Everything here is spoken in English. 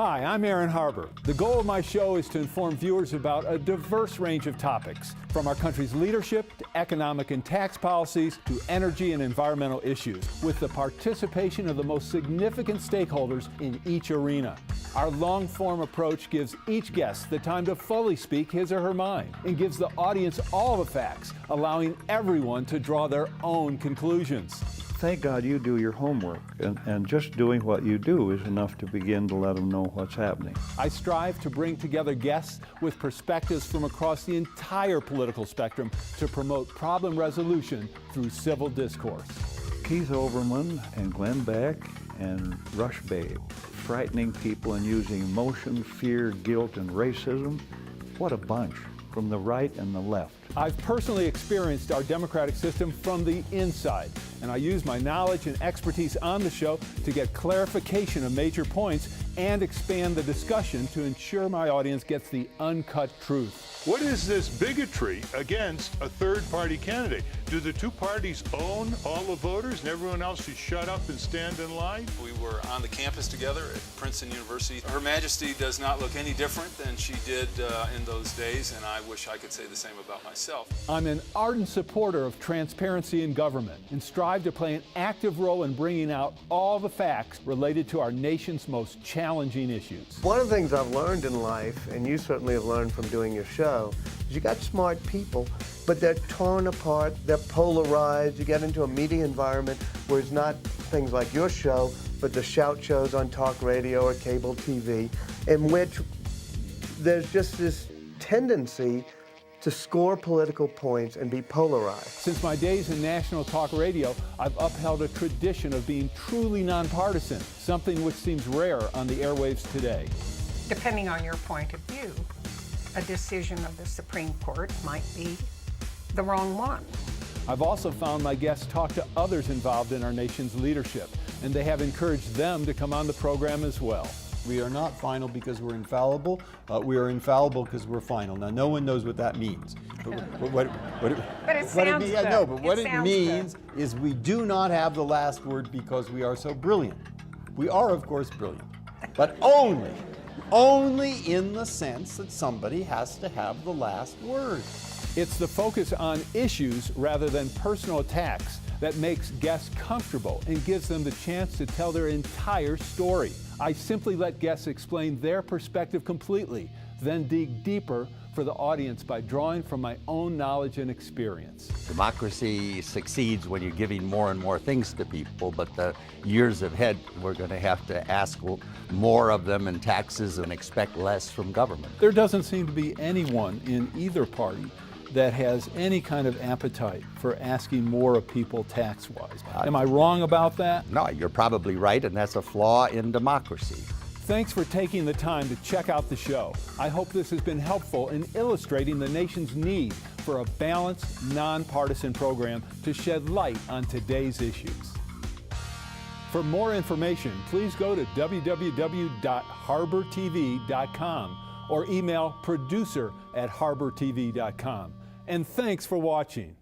Hi, I'm Aaron Harber. The goal of my show is to inform viewers about a diverse range of topics, from our country's leadership to economic and tax policies to energy and environmental issues, with the participation of the most significant stakeholders in each arena. Our long-form approach gives each guest the time to fully speak his or her mind and gives the audience all the facts, allowing everyone to draw their own conclusions. Thank God you do your homework, and just doing what you do is enough to begin to let them know what's happening. I strive to bring together guests with perspectives from across the entire political spectrum to promote problem resolution through civil discourse. Keith Olbermann and Glenn Beck and Rush Babe, frightening people and using emotion, fear, guilt, and racism. What a bunch, from the right and the left. I've personally experienced our democratic system from the inside, and I use my knowledge and expertise on the show to get clarification of major points and expand the discussion to ensure my audience gets the uncut truth. What is this bigotry against a third-party candidate? Do the two parties own all the voters and everyone else should shut up and stand in line? We were on the campus together at Princeton University. Her Majesty does not look any different than she did in those days, and I wish I could say the same about myself. I'm an ardent supporter of transparency in government and strive to play an active role in bringing out all the facts related to our nation's most challenging issues. One of the things I've learned in life, and you certainly have learned from doing your show, is you got smart people, but they're torn apart, they're polarized. You get into a media environment where it's not things like your show, but the shout shows on talk radio or cable TV, in which there's just this tendency to score political points and be polarized. Since my days in national talk radio, I've upheld a tradition of being truly nonpartisan, something which seems rare on the airwaves today. Depending on your point of view, a decision of the Supreme Court might be the wrong one. I've also found my guests talk to others involved in our nation's leadership, and they have encouraged them to come on the program as well. We are not final because we're infallible. We are infallible because we're final. Now, no one knows what that means. But what it means is we do not have the last word because we are so brilliant. We are, of course, brilliant, but only in the sense that somebody has to have the last word. It's the focus on issues rather than personal attacks that makes guests comfortable and gives them the chance to tell their entire story. I simply let guests explain their perspective completely, then dig deeper for the audience by drawing from my own knowledge and experience. Democracy succeeds when you're giving more and more things to people, but the years ahead, we're going to have to ask more of them in taxes and expect less from government. There doesn't seem to be anyone in either party that has any kind of appetite for asking more of people tax-wise. Am I wrong about that? No, you're probably right, and that's a flaw in democracy. Thanks for taking the time to check out the show. I hope this has been helpful in illustrating the nation's need for a balanced, nonpartisan program to shed light on today's issues. For more information, please go to www.harbertv.com or email producer@harbertv.com. And thanks for watching.